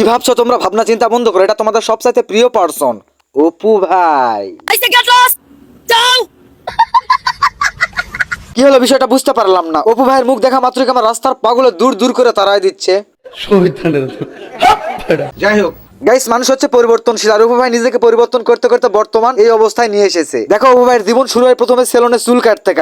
কি ভাবছো তোমরা? ভাবনা চিন্তা বন্ধ করো, এটা তোমাদের সবচাইতে প্রিয় পার্সন অপু ভাই। কি হলো বিষয়টা বুঝতে পারলাম না। অপু ভাইয়ের মুখ দেখা মাত্রই আমার রাস্তার পাগলে দূর দূর করে তাড়ায় দিচ্ছে। যাই হোক গাইস, মানুষ হচ্ছে পরিবর্তনশীল, আর অপু ভাই নিজেকে পরিবর্তন করতে করতে বর্তমান এই অবস্থায় নিয়ে এসেছে। দেখো, অপু ভাইয়ের জীবন শুরু হয় প্রথমে সেলুনে চুল কাটতে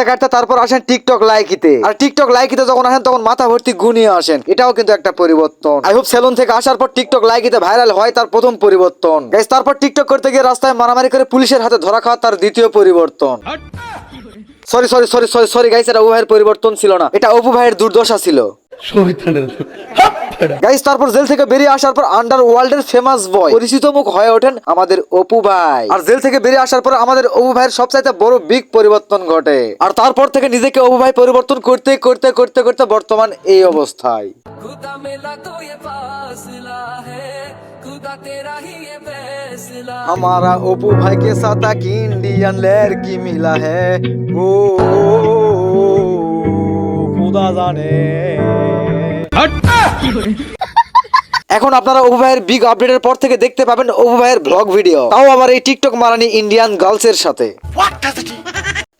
কাটতে তারপর আসেন টিকটক লাইকিতে। আর টিকটক লাইকিতে যখন আসেন তখন মাথা ভর্তি গুনিয়ে আসেন, এটাও কিন্তু একটা পরিবর্তন। আই হোপ সেলুন থেকে আসার পর টিকটক লাইকিতে ভাইরাল হয় তার প্রথম পরিবর্তন। গাইস, তারপর টিকটক করতে গিয়ে রাস্তায় মারামারি করে পুলিশের হাতে ধরা খাওয়া তার দ্বিতীয় পরিবর্তন। সরি গাইস, এটা অপু ভাইয়ের পরিবর্তন ছিল না, এটা অপু ভাইয়ের দুর্দশা ছিল। গাইস, তারপর জেল থেকে বেরিয়ে আসার পর আন্ডারওয়ার্ল্ডের ফেমাস বয় পরিচিত মুখ হয়ে ওঠেন আমাদের অপু ভাই। আর জেল থেকে বেরিয়ে আসার পর আমাদের অপু ভাইয়ের সবচাইতে বড় বিগ পরিবর্তন ঘটে। আর তারপর থেকে নিজেকে অপু ভাই পরিবর্তন করতে করতে করতে করতে বর্তমান এই অবস্থায়। हमारा ओपू भाई के साथ की इंडियन लड़की मिला है, ओ खुदा जाने। এখন আপনারা অপু ভাইয়ের বিগ আপডেটের পর থেকে দেখতে পাবেন অপু ভাইয়ের ব্লগ ভিডিও, তাও আবার এই টিকটক মারানি ইন্ডিয়ান গার্লস এর সাথে।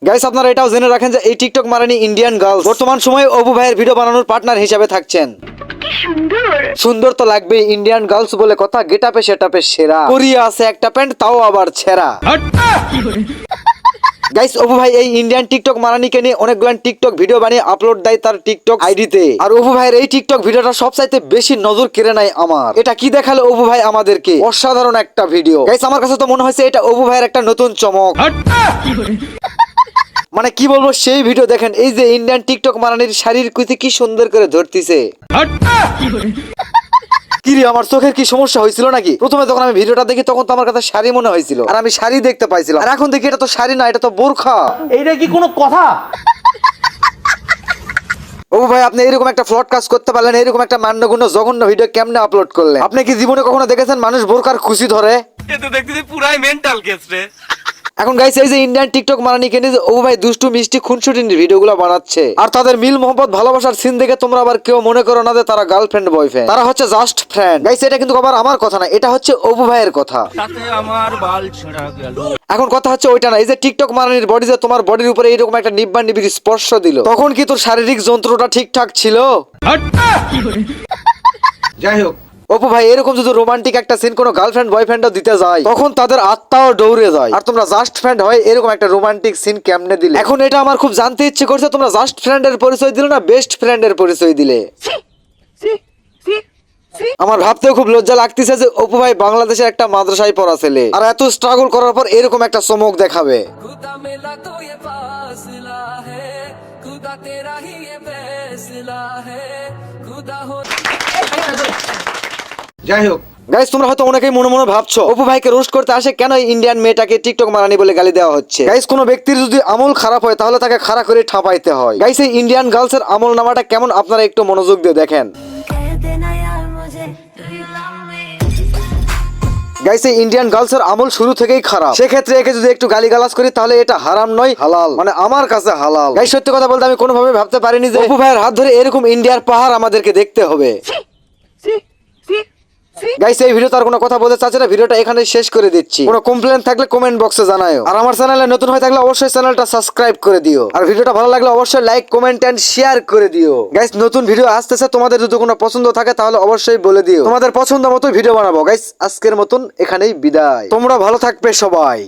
গাইস, আপনারা এটাও জেনে রাখেন যে এই টিকটক মারানি ইন্ডিয়ান গার্লস বর্তমান সময়ে অপু ভাইয়ের ভিডিও বানানোর পার্টনার হিসেবে থাকছেন। সুন্দর তো লাগবেই, ইন্ডিয়ান গার্লস বলে কথা, গেটাপে সেটাপে সেরা, পরিয়ে আছে একটা প্যান্ট তাও আবার ছেঁড়া। গাইস, অপু ভাই এই ইন্ডিয়ান টিকটক মারানিকে নিয়ে অনেকগুলো টিকটক ভিডিও বানিয়ে আপলোড দেয় তার টিকটক আইডিতে। আর অপু ভাইয়ের এই টিকটক ভিডিওটা সবচাইতে বেশি নজর কেড়ে নেয় আমার। এটা কি দেখালো অপু ভাই আমাদেরকে? অসাধারণ একটা ভিডিও। গাইস, আমার কাছে তো মনে হয়েছে এটা অপু ভাইয়ের একটা নতুন চমক। মানে কি বলবো, সেই ভিডিও দেখেন, এই যে ইন্ডিয়ান টিকটক মারানির শাড়ির কুচি কি সুন্দর করে ধরতিছে। কিরে, আমার চোখের কি সমস্যা হয়েছিল নাকি? প্রথমে যখন আমি ভিডিওটা দেখি তখন তো আমার কাছে শাড়ি মনে হয়েছিল, আর আমি শাড়ি দেখতে পাইছিলাম, আর এখন দেখি এটা তো শাড়ি না, এটা তো বোরখা। এইটা কি কোনো কথা? ও ভাই, আপনি এরকম একটা ফ্লড কাজ করতে পারলেন, এরকম একটা মান্যগুণ্য জঘন্য ভিডিও কেমনে আপলোড করলেন? আপনি কি জীবনে কখনো দেখেছেন মানুষ বোরখার খুশি ধরে? এ তো দেখতেছি পুরাই মেন্টাল কেস রে। এখন গাইস, এই যে ইন্ডিয়ান টিকটক মারানিকে নিয়ে ও ভাই দুষ্টু মিষ্টি খুনসুটির ভিডিওগুলো বানাচ্ছে, আর তাদের মিল মোহব্বত ভালোবাসার সিন দেখে তোমরা আবার কেউ মনে করো না যে তারা গার্লফ্রেন্ড বয়ফ্রেন্ড, তারা হচ্ছে জাস্ট ফ্রেন্ড। গাইস, এটা কিন্তু আবার আমার কথা না, এটা হচ্ছে অপু ভাইয়ের কথা। তাতে আমার বাল ছেঁড়া গেল। এখন কথা হচ্ছে ওইটা না, এই যে টিকটক মারানির বডি যে তোমার বডির উপরে এরকম একটা নিব্বা নিবিড় স্পর্শ দিল, তখন কি তোর শারীরিক যন্ত্রটা ঠিকঠাক ছিল? যাই হোক, অপু ভাই এরকম যদি রোমান্টিক একটা সিন কোনো গার্লফ্রেন্ড বয়ফ্রেন্ডও দিতে যায় তখন তাদের আত্মাও দৌড়ে যায়, আর তোমরা জাস্ট ফ্রেন্ড হয় এরকম একটা রোমান্টিক সিন কেমনে দিলে? এখন এটা আমার খুব জানতে ইচ্ছে করছে, তোমরা জাস্ট ফ্রেন্ডের পরিচয় দিলে না বেস্ট ফ্রেন্ডের পরিচয় দিলে? আমার ভাবতেও খুব লজ্জা লাগতেছে যে অপু ভাই বাংলাদেশের একটা মাদ্রাসায় পড়া ছেলে, আর এত স্ট্রাগল করার পর এরকম একটা চমক দেখাবে। যাই হোক গাইস, তোমরা হয়তো অনেকেই মনে মনে ভাবছো অপু ভাইকে রোস্ট করতে আসে কেন এই ইন্ডিয়ান মেয়েটাকে টিকটক মারানি বলে গালি দেওয়া হচ্ছে। গাইস, কোন ব্যক্তির যদি আমল খারাপ হয় তাহলে তাকে খাড়া করে ঠাপাইতে হয়। গাইস, এই ইন্ডিয়ান গার্লস এর আমল নামাটা কেমন আপনারা একটু মনোযোগ দিয়ে দেখেন। গাইস, এই ইন্ডিয়ান গার্লস এর আমল শুরু থেকেই খারাপ, সেক্ষেত্রে একে যদি একটু গালিগালাজ করি তাহলে এটা হারাম নয় হালাল, মানে আমার কাছে হালাল। গাইস, সত্যি কথা বলতে আমি কোনোভাবে ভাবতে পারিনি যে অপু ভাইয়ের হাত ধরে এরকম ইন্ডিয়ার পাহাড় আমাদেরকে দেখতে হবে। গাইস, এই ভিডিও তার কোনো কথা বলতে চাচ্ছে না, ভিডিওটা এখানে শেষ করে দিচ্ছি। কোনো কমপ্লেন থাকলে কমেন্ট বক্সে জানাও, আর আমার চ্যানেলে নতুন হয়ে থাকলে অবশ্যই চ্যানেলটা সাবস্ক্রাইব করে দিও, আর ভিডিওটা ভালো লাগলে অবশ্যই লাইক কমেন্ট এন্ড শেয়ার করে দিও। গাইস, নতুন ভিডিও আসতেছে, তোমাদের যদি কোনো পছন্দ থাকে তাহলে অবশ্যই বলে দিও, তোমাদের পছন্দ মতো ভিডিও বানাবো। গাইস, আজকের মতন এখানেই বিদায়, তোমরা ভালো থাকবে সবাই।